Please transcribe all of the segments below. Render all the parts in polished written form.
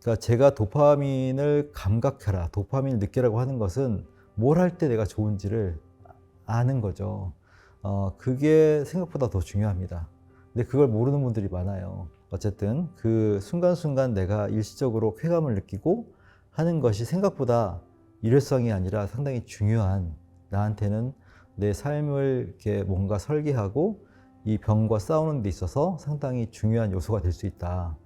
그러니까 제가 도파민을 감각해라, 도파민을 느끼라고 하는 것은 뭘 할 때 내가 좋은지를 아는 거죠. 그게 생각보다 더 중요합니다. 근데 그걸 모르는 분들이 많아요. 어쨌든 그 순간순간 내가 일시적으로 쾌감을 느끼고 하는 것이 생각보다 일회성이 아니라 상당히 중요한, 나한테는 내 삶을 이렇게 뭔가 설계하고 이 병과 싸우는 데 있어서 상당히 중요한 요소가 될 수 있다.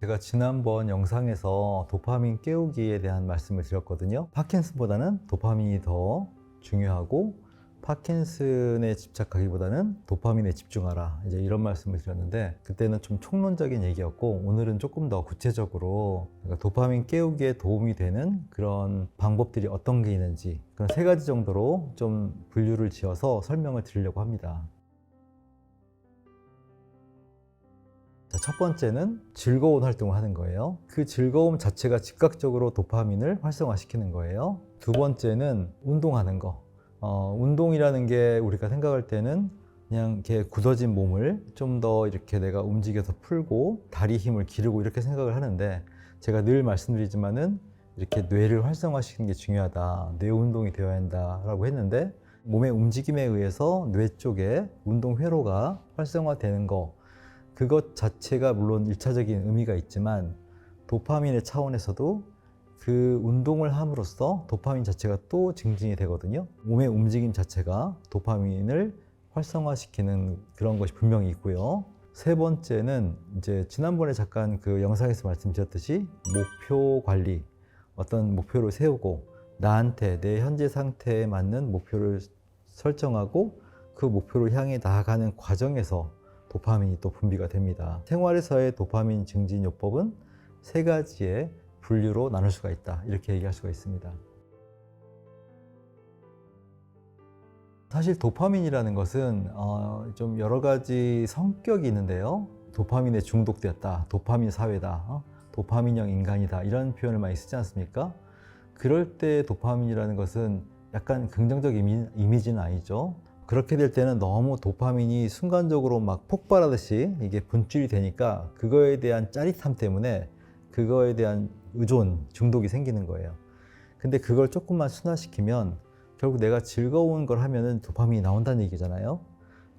제가 지난번 영상에서 도파민 깨우기에 대한 말씀을 드렸거든요. 파킨슨보다는 도파민이 더 중요하고 파킨슨에 집착하기보다는 도파민에 집중하라, 이제 이런 말씀을 드렸는데, 그때는 좀 총론적인 얘기였고, 오늘은 조금 더 구체적으로 도파민 깨우기에 도움이 되는 그런 방법들이 어떤 게 있는지, 그런 세 가지 정도로 좀 분류를 지어서 설명을 드리려고 합니다. 첫 번째는 즐거운 활동을 하는 거예요. 그 즐거움 자체가 즉각적으로 도파민을 활성화시키는 거예요. 두 번째는 운동하는 거. 운동이라는 게 우리가 생각할 때는 그냥 이렇게 굳어진 몸을 좀 더 이렇게 내가 움직여서 풀고 다리 힘을 기르고 이렇게 생각을 하는데, 제가 늘 말씀드리지만은 이렇게 뇌를 활성화시키는 게 중요하다, 뇌 운동이 되어야 한다라고 했는데, 몸의 움직임에 의해서 뇌 쪽에 운동 회로가 활성화되는 거, 그것 자체가 물론 1차적인 의미가 있지만 도파민의 차원에서도 그 운동을 함으로써 도파민 자체가 또 증진이 되거든요. 몸의 움직임 자체가 도파민을 활성화시키는 그런 것이 분명히 있고요. 세 번째는 이제 지난번에 잠깐 그 영상에서 말씀드렸듯이 목표 관리, 어떤 목표를 세우고 나한테 내 현재 상태에 맞는 목표를 설정하고 그 목표를 향해 나아가는 과정에서 도파민이 또 분비가 됩니다. 생활에서의 도파민 증진 요법은 세 가지의 분류로 나눌 수가 있다, 이렇게 얘기할 수가 있습니다. 사실 도파민이라는 것은 좀 여러 가지 성격이 있는데요. 도파민에 중독되었다, 도파민 사회다, 도파민형 인간이다, 이런 표현을 많이 쓰지 않습니까? 그럴 때 도파민이라는 것은 약간 긍정적 이미지는 아니죠. 그렇게 될 때는 너무 도파민이 순간적으로 막 폭발하듯이 이게 분출이 되니까 그거에 대한 짜릿함 때문에 그거에 대한 의존, 중독이 생기는 거예요. 근데 그걸 조금만 순화시키면 결국 내가 즐거운 걸 하면은 도파민이 나온다는 얘기잖아요.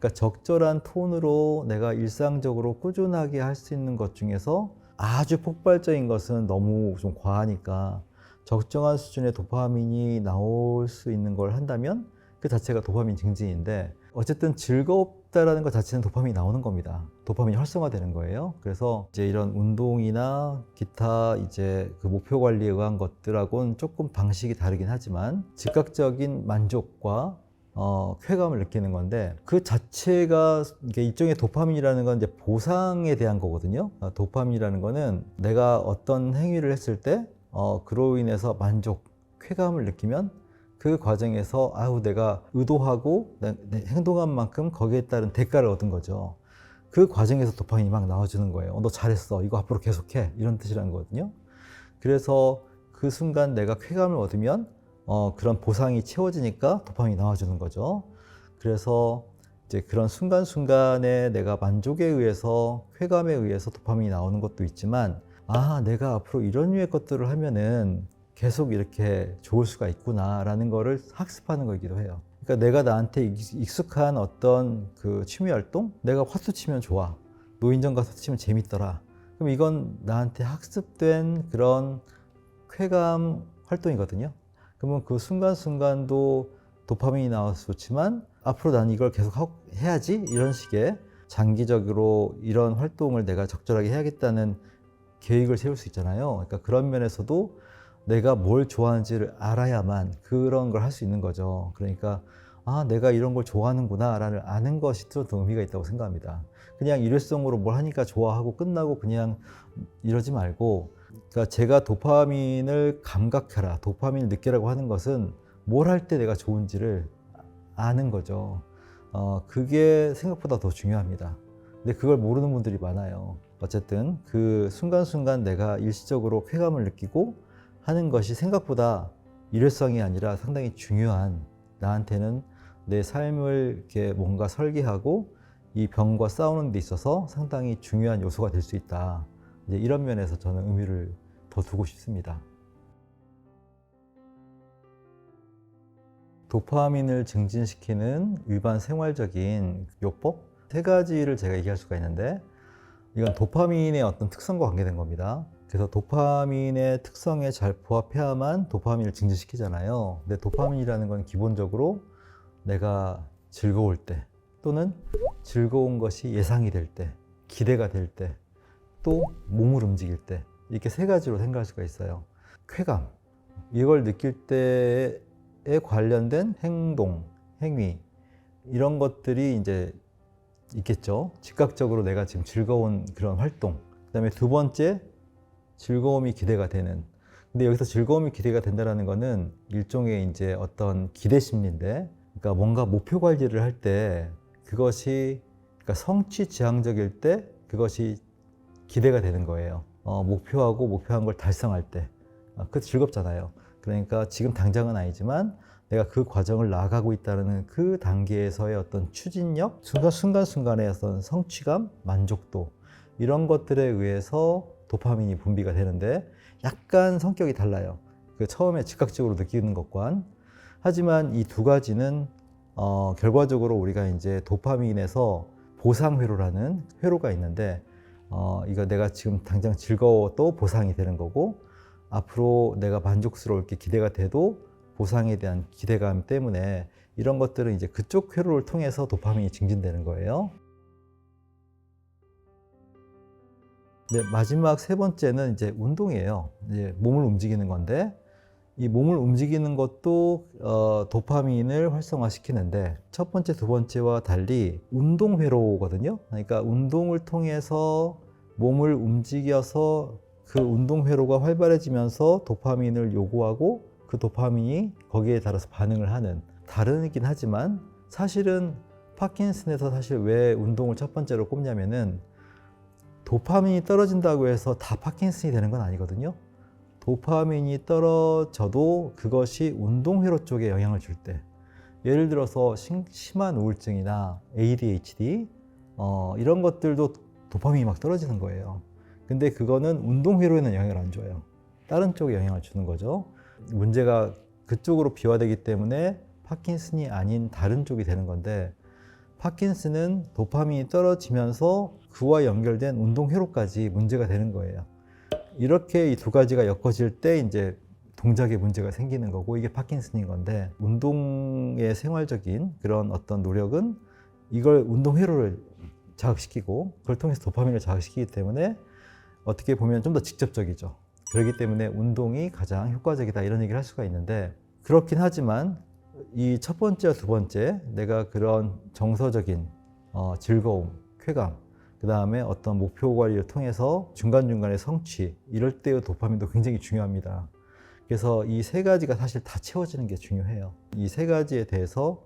그러니까 적절한 톤으로 내가 일상적으로 꾸준하게 할 수 있는 것 중에서 아주 폭발적인 것은 너무 좀 과하니까 적정한 수준의 도파민이 나올 수 있는 걸 한다면 그 자체가 도파민 증진인데, 어쨌든 즐겁다라는 것 자체는 도파민이 나오는 겁니다. 도파민이 활성화되는 거예요. 그래서 이제 이런 운동이나 기타 이제 그 목표 관리에 의한 것들하고는 조금 방식이 다르긴 하지만 즉각적인 만족과 쾌감을 느끼는 건데, 그 자체가 이게 일종의 도파민이라는 건 이제 보상에 대한 거거든요. 도파민이라는 거는 내가 어떤 행위를 했을 때 그로 인해서 만족, 쾌감을 느끼면 그 과정에서 내가 의도하고 행동한 만큼 거기에 따른 대가를 얻은 거죠. 그 과정에서 도파민이 막 나와주는 거예요. 너 잘했어, 이거 앞으로 계속해, 이런 뜻이라는 거거든요. 그래서 그 순간 내가 쾌감을 얻으면 그런 보상이 채워지니까 도파민이 나와주는 거죠. 그래서 이제 그런 순간순간에 내가 만족에 의해서, 쾌감에 의해서 도파민이 나오는 것도 있지만, 내가 앞으로 이런 류의 것들을 하면은 계속 이렇게 좋을 수가 있구나라는 거를 학습하는 거이기도 해요. 그러니까 내가 나한테 익숙한 어떤 그 취미 활동, 내가 화투 치면 좋아, 노인정 가서 치면 재밌더라, 그럼 이건 나한테 학습된 그런 쾌감 활동이거든요. 그러면 그 순간순간도 도파민이 나와서 좋지만 앞으로 난 이걸 계속 해야지, 이런 식의 장기적으로 이런 활동을 내가 적절하게 해야겠다는 계획을 세울 수 있잖아요. 그러니까 그런 면에서도 내가 뭘 좋아하는지를 알아야만 그런 걸 할 수 있는 거죠. 그러니까 내가 이런 걸 좋아하는구나 라는 아는 것이 또 의미가 있다고 생각합니다. 그냥 일회성으로 뭘 하니까 좋아하고 끝나고 그냥 이러지 말고, 그러니까 제가 도파민을 감각해라, 도파민을 느끼라고 하는 것은 뭘 할 때 내가 좋은지를 아는 거죠. 그게 생각보다 더 중요합니다. 근데 그걸 모르는 분들이 많아요. 어쨌든 그 순간순간 내가 일시적으로 쾌감을 느끼고 하는 것이 생각보다 일회성이 아니라 상당히 중요한, 나한테는 내 삶을 이렇게 뭔가 설계하고 이 병과 싸우는 데 있어서 상당히 중요한 요소가 될 수 있다. 이제 이런 면에서 저는 의미를 더 두고 싶습니다. 도파민을 증진시키는 일반 생활적인 요법 세 가지를 제가 얘기할 수가 있는데, 이건 도파민의 어떤 특성과 관계된 겁니다. 그래서 도파민의 특성에 잘 부합해야만 도파민을 증진시키잖아요. 근데 도파민이라는 건 기본적으로 내가 즐거울 때, 또는 즐거운 것이 예상이 될 때, 기대가 될 때, 또 몸을 움직일 때, 이렇게 세 가지로 생각할 수가 있어요. 쾌감, 이걸 느낄 때에 관련된 행동, 행위, 이런 것들이 이제 있겠죠. 즉각적으로 내가 지금 즐거운 그런 활동. 그다음에 두 번째, 즐거움이 기대가 되는. 근데 여기서 즐거움이 기대가 된다는 거는 일종의 이제 어떤 기대 심리인데, 그러니까 뭔가 목표 관리를 할 때 그것이, 그러니까 성취 지향적일 때 그것이 기대가 되는 거예요. 목표하고 목표한 걸 달성할 때 그것도 즐겁잖아요. 그러니까 지금 당장은 아니지만 내가 그 과정을 나아가고 있다는 그 단계에서의 어떤 추진력, 순간순간의 어떤 성취감, 만족도, 이런 것들에 의해서 도파민이 분비가 되는데 약간 성격이 달라요. 그 처음에 즉각적으로 느끼는 것과는. 하지만 이 두 가지는 결과적으로 우리가 이제 도파민에서 보상회로라는 회로가 있는데, 이거 내가 지금 당장 즐거워도 보상이 되는 거고, 앞으로 내가 만족스러울 게 기대가 돼도 보상에 대한 기대감 때문에 이런 것들은 이제 그쪽 회로를 통해서 도파민이 증진되는 거예요. 네, 마지막 세 번째는 이제 운동이에요. 이제 몸을 움직이는 건데, 이 몸을 움직이는 것도 도파민을 활성화시키는데, 첫 번째, 두 번째와 달리 운동 회로거든요. 그러니까 운동을 통해서 몸을 움직여서 그 운동 회로가 활발해지면서 도파민을 요구하고 그 도파민이 거기에 따라서 반응을 하는, 다르긴 하지만 사실은 파킨슨에서 사실 왜 운동을 첫 번째로 꼽냐면은 도파민이 떨어진다고 해서 다 파킨슨이 되는 건 아니거든요. 도파민이 떨어져도 그것이 운동회로 쪽에 영향을 줄 때, 예를 들어서 심한 우울증이나 ADHD 이런 것들도 도파민이 막 떨어지는 거예요. 근데 그거는 운동회로에는 영향을 안 줘요. 다른 쪽에 영향을 주는 거죠. 문제가 그쪽으로 비화되기 때문에 파킨슨이 아닌 다른 쪽이 되는 건데, 파킨슨은 도파민이 떨어지면서 그와 연결된 운동회로까지 문제가 되는 거예요. 이렇게 이 두 가지가 엮어질 때 이제 동작에 문제가 생기는 거고, 이게 파킨슨인 건데, 운동의 생활적인 그런 어떤 노력은 이걸 운동회로를 자극시키고 그걸 통해서 도파민을 자극시키기 때문에 어떻게 보면 좀 더 직접적이죠. 그렇기 때문에 운동이 가장 효과적이다, 이런 얘기를 할 수가 있는데, 그렇긴 하지만 이 첫 번째와 두 번째, 내가 그런 정서적인 즐거움, 쾌감, 그 다음에 어떤 목표 관리를 통해서 중간중간에 성취, 이럴 때의 도파민도 굉장히 중요합니다. 그래서 이 세 가지가 사실 다 채워지는 게 중요해요. 이 세 가지에 대해서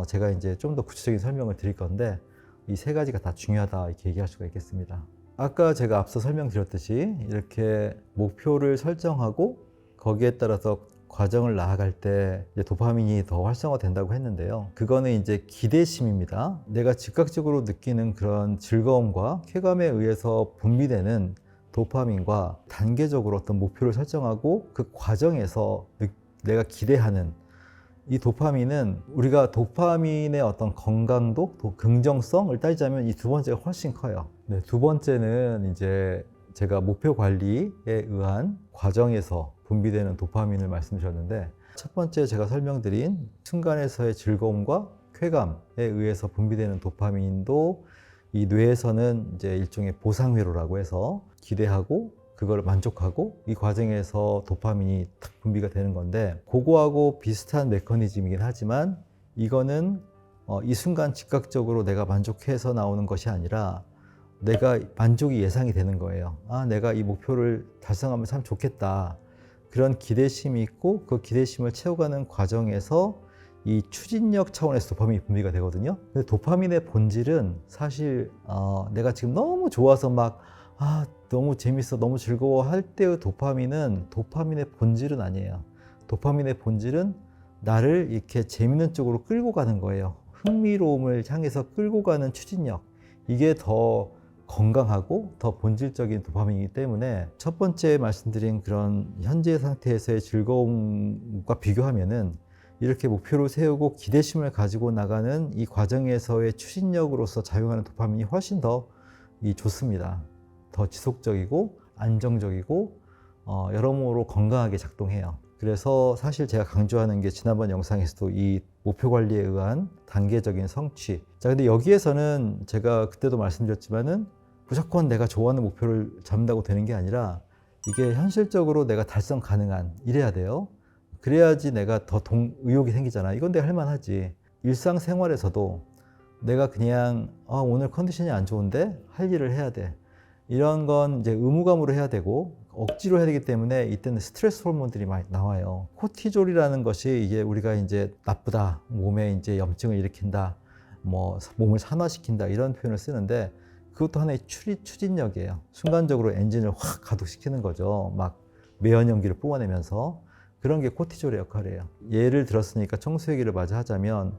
제가 이제 좀 더 구체적인 설명을 드릴 건데, 이 세 가지가 다 중요하다, 이렇게 얘기할 수가 있겠습니다. 아까 제가 앞서 설명드렸듯이 이렇게 목표를 설정하고 거기에 따라서 과정을 나아갈 때 이제 도파민이 더 활성화된다고 했는데요. 그거는 이제 기대심입니다. 내가 즉각적으로 느끼는 그런 즐거움과 쾌감에 의해서 분비되는 도파민과 단계적으로 어떤 목표를 설정하고 그 과정에서 내가 기대하는 이 도파민은, 우리가 도파민의 어떤 건강도, 또 긍정성을 따지자면 이 두 번째가 훨씬 커요. 네, 두 번째는 이제 제가 목표 관리에 의한 과정에서 분비되는 도파민을 말씀드렸는데, 첫 번째 제가 설명드린 순간에서의 즐거움과 쾌감에 의해서 분비되는 도파민도 이 뇌에서는 이제 일종의 보상회로라고 해서 기대하고 그걸 만족하고 이 과정에서 도파민이 탁 분비가 되는 건데, 그거하고 비슷한 메커니즘이긴 하지만 이거는 이 순간 즉각적으로 내가 만족해서 나오는 것이 아니라 내가 만족이 예상이 되는 거예요. 아, 내가 이 목표를 달성하면 참 좋겠다, 그런 기대심이 있고 그 기대심을 채워가는 과정에서 이 추진력 차원에서 도파민이 분비가 되거든요. 근데 도파민의 본질은 사실 내가 지금 너무 좋아서 막 너무 재밌어, 너무 즐거워 할 때의 도파민은 도파민의 본질은 아니에요. 도파민의 본질은 나를 이렇게 재밌는 쪽으로 끌고 가는 거예요. 흥미로움을 향해서 끌고 가는 추진력. 이게 더 건강하고 더 본질적인 도파민이기 때문에 첫 번째 말씀드린 그런 현재 상태에서의 즐거움과 비교하면은 이렇게 목표를 세우고 기대심을 가지고 나가는 이 과정에서의 추진력으로서 작용하는 도파민이 훨씬 더 좋습니다. 더 지속적이고 안정적이고 여러모로 건강하게 작동해요. 그래서 사실 제가 강조하는 게 지난번 영상에서도 이 목표 관리에 의한 단계적인 성취. 자, 근데 여기에서는 제가 그때도 말씀드렸지만은 무조건 내가 좋아하는 목표를 잡는다고 되는 게 아니라 이게 현실적으로 내가 달성 가능한 이래야 돼요. 그래야지 내가 더 의욕이 생기잖아. 이건 내가 할 만하지. 일상생활에서도 내가 그냥 오늘 컨디션이 안 좋은데 할 일을 해야 돼. 이런 건 이제 의무감으로 해야 되고 억지로 해야 되기 때문에 이때는 스트레스 호르몬들이 많이 나와요. 코티졸이라는 것이 이게 우리가 이제 나쁘다, 몸에 이제 염증을 일으킨다, 뭐 몸을 산화시킨다 이런 표현을 쓰는데 그것도 하나의 추진력이에요. 순간적으로 엔진을 확 가동시키는 거죠. 막 매연연기를 뿜어내면서 그런 게 코티졸의 역할이에요. 예를 들었으니까 청소회기를 맞아 하자면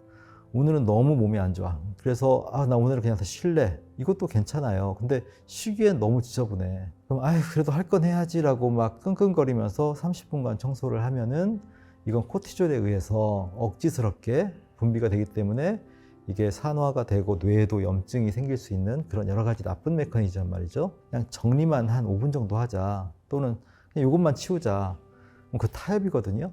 오늘은 너무 몸이 안 좋아. 그래서 나 오늘은 그냥 다 쉴래. 이것도 괜찮아요. 근데 쉬기엔 너무 지저분해. 그럼 그래도 할 건 해야지라고 막 끙끙거리면서 30분간 청소를 하면은 이건 코티졸에 의해서 억지스럽게 분비가 되기 때문에 이게 산화가 되고 뇌에도 염증이 생길 수 있는 그런 여러 가지 나쁜 메커니즘 말이죠. 그냥 정리만 한 5분 정도 하자. 또는 그냥 이것만 치우자. 그 타협이거든요.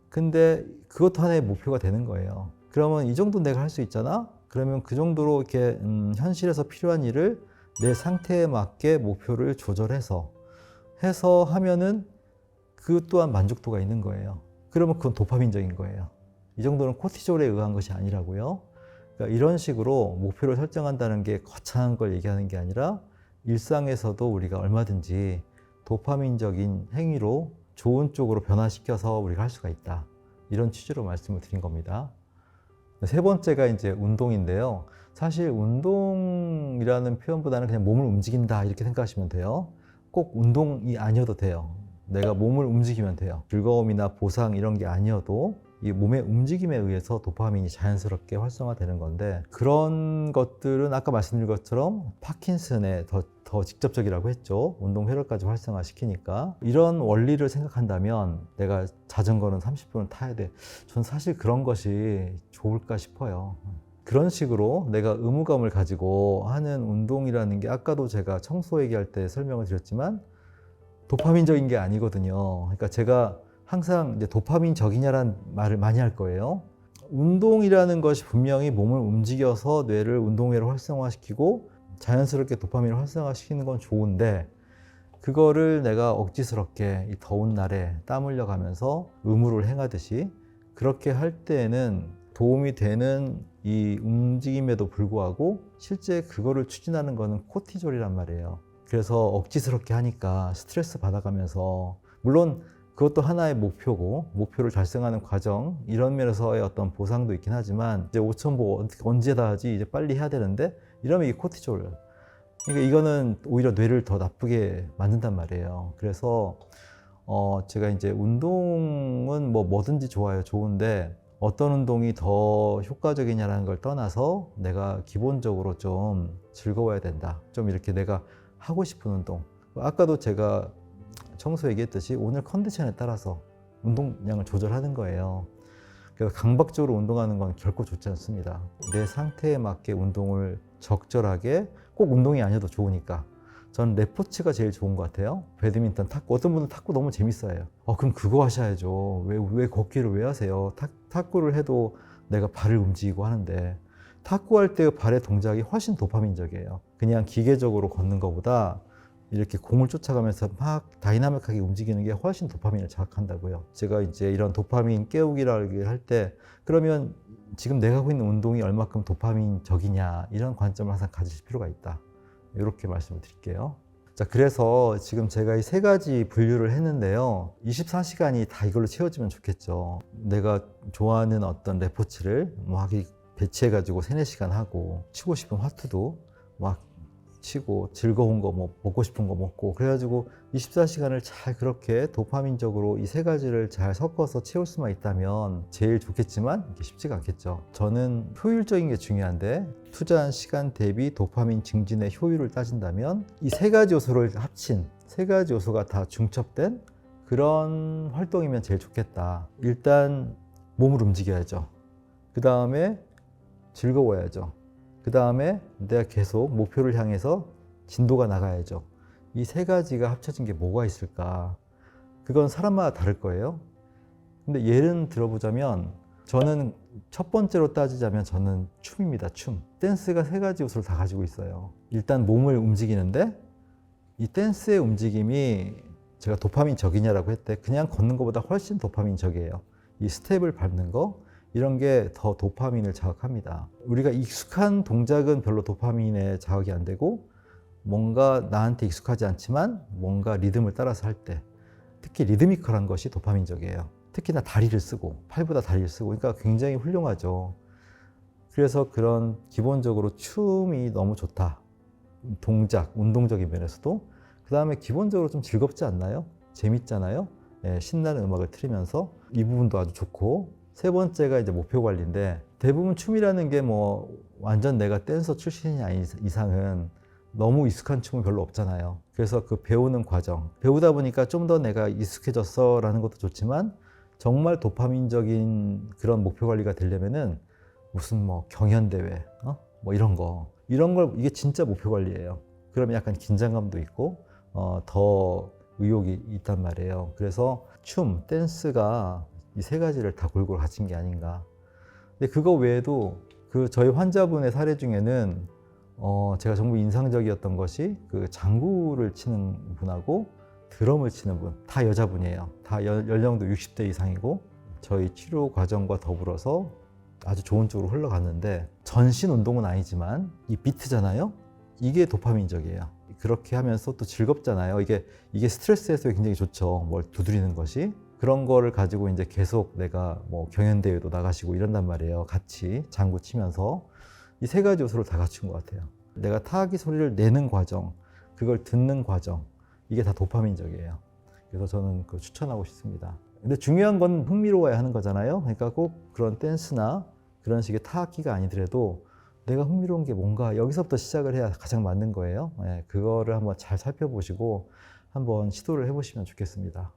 근데 그것도 하나의 목표가 되는 거예요. 그러면 이 정도 내가 할 수 있잖아? 그러면 그 정도로 이렇게 현실에서 필요한 일을 내 상태에 맞게 목표를 조절해서 하면은 그 또한 만족도가 있는 거예요. 그러면 그건 도파민적인 거예요. 이 정도는 코티졸에 의한 것이 아니라고요. 그러니까 이런 식으로 목표를 설정한다는 게 거창한 걸 얘기하는 게 아니라 일상에서도 우리가 얼마든지 도파민적인 행위로 좋은 쪽으로 변화시켜서 우리가 할 수가 있다. 이런 취지로 말씀을 드린 겁니다. 세 번째가 이제 운동인데요. 사실 운동이라는 표현보다는 그냥 몸을 움직인다 이렇게 생각하시면 돼요. 꼭 운동이 아니어도 돼요. 내가 몸을 움직이면 돼요. 즐거움이나 보상 이런 게 아니어도 이 몸의 움직임에 의해서 도파민이 자연스럽게 활성화되는 건데 그런 것들은 아까 말씀드린 것처럼 파킨슨에 더 직접적이라고 했죠. 운동 회로까지 활성화시키니까 이런 원리를 생각한다면 내가 자전거는 30분을 타야 돼. 전 사실 그런 것이 좋을까 싶어요. 그런 식으로 내가 의무감을 가지고 하는 운동이라는 게 아까도 제가 청소 얘기할 때 설명을 드렸지만 도파민적인 게 아니거든요. 그러니까 제가 항상 이제 도파민적이냐라는 말을 많이 할 거예요. 운동이라는 것이 분명히 몸을 움직여서 뇌를 운동회로 활성화시키고 자연스럽게 도파민을 활성화시키는 건 좋은데 그거를 내가 억지스럽게 이 더운 날에 땀 흘려가면서 의무를 행하듯이 그렇게 할 때에는 도움이 되는 이 움직임에도 불구하고 실제 그거를 추진하는 거는 코티졸이란 말이에요. 그래서 억지스럽게 하니까 스트레스 받아가면서 물론 그것도 하나의 목표고 목표를 달성하는 과정 이런 면에서의 어떤 보상도 있긴 하지만 이제 5,000보 언제 다 하지 이제 빨리 해야 되는데 이러면 이게 코티졸. 그러니까 이거는 오히려 뇌를 더 나쁘게 만든단 말이에요. 그래서 제가 이제 운동은 뭐든지 좋아요. 좋은데 어떤 운동이 더 효과적이냐라는 걸 떠나서 내가 기본적으로 좀 즐거워야 된다. 좀 이렇게 내가 하고 싶은 운동. 아까도 제가 청소 얘기했듯이 오늘 컨디션에 따라서 운동량을 조절하는 거예요. 그래서 강박적으로 운동하는 건 결코 좋지 않습니다. 내 상태에 맞게 운동을 적절하게 꼭 운동이 아니어도 좋으니까 저는 레포츠가 제일 좋은 것 같아요. 배드민턴, 탁구. 어떤 분은 탁구 너무 재밌어해요. 그럼 그거 하셔야죠. 왜 걷기를 왜 하세요? 탁구를 해도 내가 발을 움직이고 하는데 탁구할 때의 발의 동작이 훨씬 도파민적이에요. 그냥 기계적으로 걷는 것보다 이렇게 공을 쫓아가면서 막 다이나믹하게 움직이는 게 훨씬 도파민을 자극한다고요. 제가 이제 이런 도파민 깨우기를 할 때 그러면 지금 내가 하고 있는 운동이 얼마큼 도파민적이냐 이런 관점을 항상 가지실 필요가 있다. 이렇게 말씀을 드릴게요. 자, 그래서 지금 제가 이 세 가지 분류를 했는데요. 24시간이 다 이걸로 채워지면 좋겠죠. 내가 좋아하는 어떤 레포츠를 막 배치해가지고 3-4시간 하고 치고 싶은 화투도 막 치고 즐거운 거 뭐 먹고 싶은 거 먹고 그래가지고 24시간을 잘 그렇게 도파민적으로 이 세 가지를 잘 섞어서 채울 수만 있다면 제일 좋겠지만 이게 쉽지가 않겠죠. 저는 효율적인 게 중요한데 투자한 시간 대비 도파민 증진의 효율을 따진다면 이 세 가지 요소를 합친 세 가지 요소가 다 중첩된 그런 활동이면 제일 좋겠다. 일단 몸을 움직여야죠. 그 다음에 즐거워야죠. 그 다음에 내가 계속 목표를 향해서 진도가 나가야죠. 이 세 가지가 합쳐진 게 뭐가 있을까? 그건 사람마다 다를 거예요. 근데 예를 들어보자면 저는 첫 번째로 따지자면 저는 춤입니다. 춤. 댄스가 세 가지 요소를 다 가지고 있어요. 일단 몸을 움직이는데 이 댄스의 움직임이 제가 도파민적이냐라고 했대. 그냥 걷는 것보다 훨씬 도파민적이에요. 이 스텝을 밟는 거 이런 게 더 도파민을 자극합니다. 우리가 익숙한 동작은 별로 도파민에 자극이 안 되고 뭔가 나한테 익숙하지 않지만 뭔가 리듬을 따라서 할 때 특히 리드미컬한 것이 도파민적이에요. 특히나 다리를 쓰고 팔보다 다리를 쓰고 그러니까 굉장히 훌륭하죠. 그래서 그런 기본적으로 춤이 너무 좋다. 동작, 운동적인 면에서도 그 다음에 기본적으로 좀 즐겁지 않나요? 재밌잖아요. 예, 신나는 음악을 틀으면서 이 부분도 아주 좋고 세 번째가 이제 목표 관리인데 대부분 춤이라는 게 뭐 완전 내가 댄서 출신이 아닌 이상은 너무 익숙한 춤은 별로 없잖아요. 그래서 그 배우는 과정 배우다 보니까 좀 더 내가 익숙해졌어 라는 것도 좋지만 정말 도파민적인 그런 목표 관리가 되려면은 무슨 뭐 경연대회 뭐 이런 걸 이게 진짜 목표 관리예요. 그러면 약간 긴장감도 있고 더 의욕이 있단 말이에요. 그래서 춤, 댄스가 이 세 가지를 다 골고루 갖춘 게 아닌가. 근데 그거 외에도 그 저희 환자분의 사례 중에는 제가 정말 인상적이었던 것이 그 장구를 치는 분하고 드럼을 치는 분, 다 여자분이에요. 다 연령도 60대 이상이고 저희 치료 과정과 더불어서 아주 좋은 쪽으로 흘러갔는데 전신 운동은 아니지만 이 비트잖아요. 이게 도파민적이에요. 그렇게 하면서 또 즐겁잖아요. 이게 스트레스 해소에 굉장히 좋죠. 뭘 두드리는 것이. 그런 거를 가지고 이제 계속 내가 뭐 경연대회도 나가시고 이런단 말이에요. 같이 장구 치면서. 이 세 가지 요소를 다 갖춘 것 같아요. 내가 타악기 소리를 내는 과정, 그걸 듣는 과정, 이게 다 도파민적이에요. 그래서 저는 그걸 추천하고 싶습니다. 근데 중요한 건 흥미로워야 하는 거잖아요. 그러니까 꼭 그런 댄스나 그런 식의 타악기가 아니더라도 내가 흥미로운 게 뭔가 여기서부터 시작을 해야 가장 맞는 거예요. 네, 그거를 한번 잘 살펴보시고 한번 시도를 해보시면 좋겠습니다.